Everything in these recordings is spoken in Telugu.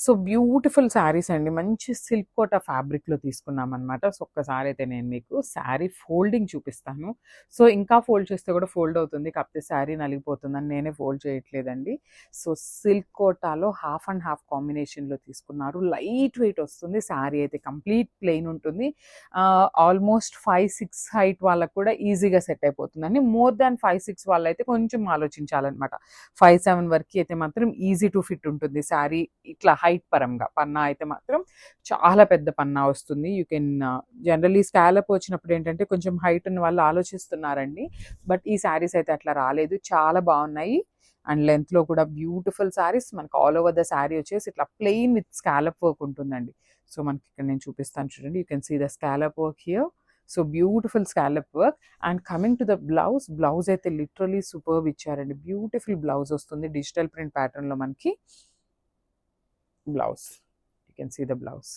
సో బ్యూటిఫుల్ శారీస్ అండి. మంచి సిల్క్ కోట ఫ్యాబ్రిక్‌లో తీసుకున్నామనమాట. సో ఒక్కసారి అయితే నేను మీకు శారీ ఫోల్డింగ్ చూపిస్తాను. సో ఇంకా ఫోల్డ్ చేస్తే కూడా ఫోల్డ్ అవుతుంది. కాకపోతే శారీ నలిగిపోతుందని నేనే ఫోల్డ్ చేయట్లేదండి. సో సిల్క్ కోటాలో హాఫ్ అండ్ హాఫ్ కాంబినేషన్‌లో తీసుకున్నారు. లైట్ వెయిట్ వస్తుంది. శారీ అయితే కంప్లీట్ ప్లెయిన్ ఉంటుంది. ఆల్మోస్ట్ 5, 6 హైట్ వాళ్ళకి కూడా ఈజీగా సెట్ అయిపోతుందండి. మోర్ దాన్ 5, 6 వాళ్ళైతే కొంచెం ఆలోచించాలనమాట. 5, 7 వరకి అయితే మాత్రం ఈజీ టు ఫిట్ ఉంటుంది శారీ. ఇట్లా హైట్ పరంగా పన్నా అయితే మాత్రం చాలా పెద్ద పన్నా వస్తుంది. యూ కెన్ జనరల్లీ స్కాలప్ వచ్చినప్పుడు ఏంటంటే కొంచెం హైట్ ఉన్న వాళ్ళు ఆలోచిస్తున్నారండి. బట్ ఈ శారీస్ అయితే అట్లా రాలేదు. చాలా బాగున్నాయి. అండ్ లెంత్లో కూడా బ్యూటిఫుల్ శారీస్. మనకు ఆల్ ఓవర్ ద శారీ వచ్చేసి ఇట్లా ప్లెయిన్ విత్ స్కాలప్ వర్క్ ఉంటుందండి. సో మనకి ఇక్కడ నేను చూపిస్తాను చూడండి. You can see the scallop work here. So beautiful scallop work. And coming to the blouse అయితే లిటరలీ సూపర్బ్ ఇచ్చారండి. బ్యూటిఫుల్ బ్లౌజ్ వస్తుంది డిజిటల్ ప్రింట్ ప్యాటర్న్లో మనకి blouse. You can see the blouse.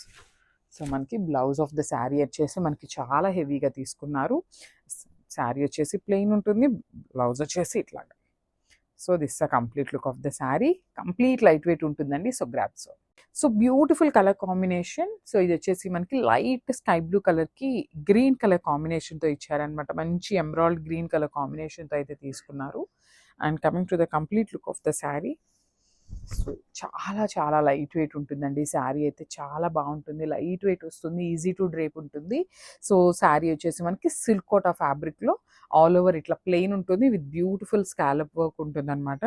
So మనకి బ్లౌజ్ ఆఫ్ ద శారీ వచ్చేసి మనకి చాలా హెవీగా తీసుకున్నారు. శారీ వచ్చేసి ప్లెయిన్ ఉంటుంది, బ్లౌజ్ వచ్చేసి ఇట్లాగా. So this the complete look of the sari. Complete light weight ఉంటుందండి. సో గ్రాప్ so beautiful colour combination. So ఇది వచ్చేసి మనకి లైట్ స్కై బ్లూ కలర్కి గ్రీన్ కలర్ కాంబినేషన్తో ఇచ్చారనమాట. మంచి ఎమరాల్డ్ గ్రీన్ కలర్ కాంబినేషన్తో అయితే తీసుకున్నారు. And coming to the complete look of the sari. So చాలా చాలా లైట్ వెయిట్ ఉంటుందండి. శారీ అయితే చాలా బాగుంటుంది. లైట్ వెయిట్ వస్తుంది, ఈజీ టు డ్రేప్ ఉంటుంది. సో శారీ వచ్చేసి మనకి సిల్క్ కోటా ఫ్యాబ్రిక్లో ఆల్ ఓవర్ ఇట్లా ప్లెయిన్ ఉంటుంది విత్ బ్యూటిఫుల్ స్కాలప్ వర్క్ ఉంటుంది అనమాట.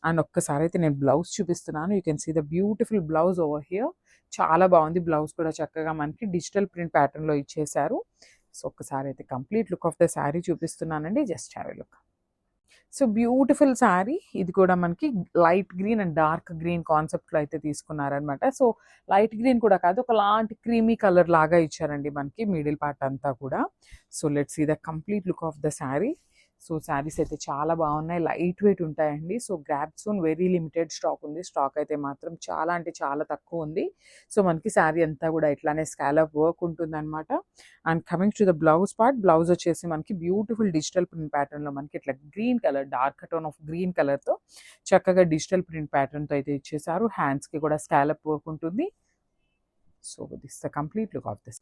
అండ్ ఒక్కసారి అయితే నేను బ్లౌజ్ చూపిస్తున్నాను. You can see the beautiful blouse over here. చాలా బాగుంది. బ్లౌజ్ కూడా చక్కగా మనకి డిజిటల్ ప్రింట్ ప్యాటర్న్లో ఇచ్చేసారు. సో ఒక్కసారి అయితే complete look of the sari చూపిస్తున్నానండి. Just have a look. So beautiful sari. ఇది కూడా మనకి light green and dark green కాన్సెప్ట్లో అయితే తీసుకున్నారనమాట. సో లైట్ గ్రీన్ కూడా కాదు, ఒకలాంటి క్రీమీ కలర్ లాగా ఇచ్చారండి మనకి మిడిల్ పార్ట్ అంతా కూడా. So let's see the complete look of the sari. So saris అయితే చాలా బాగున్నాయి, లైట్ వెయిట్ ఉంటాయండి. So grab soon, very limited stock ఉంది. స్టాక్ అయితే మాత్రం చాలా అంటే చాలా తక్కువ ఉంది. సో మనకి శారీ అంతా కూడా ఇట్లానే స్కాలప్ వర్క్ ఉంటుందన్నమాట. And coming to the blouse part, blouse వచ్చేసి మనకి బ్యూటిఫుల్ డిజిటల్ ప్రింట్ ప్యాటర్న్లో మనకి ఇట్లా green colour, dark tone of green కలర్తో చక్కగా డిజిటల్ ప్రింట్ ప్యాటర్న్తో అయితే ఇచ్చేసారు. హ్యాండ్స్కి కూడా స్కాలప్ వర్క్ ఉంటుంది. So this the complete look of this.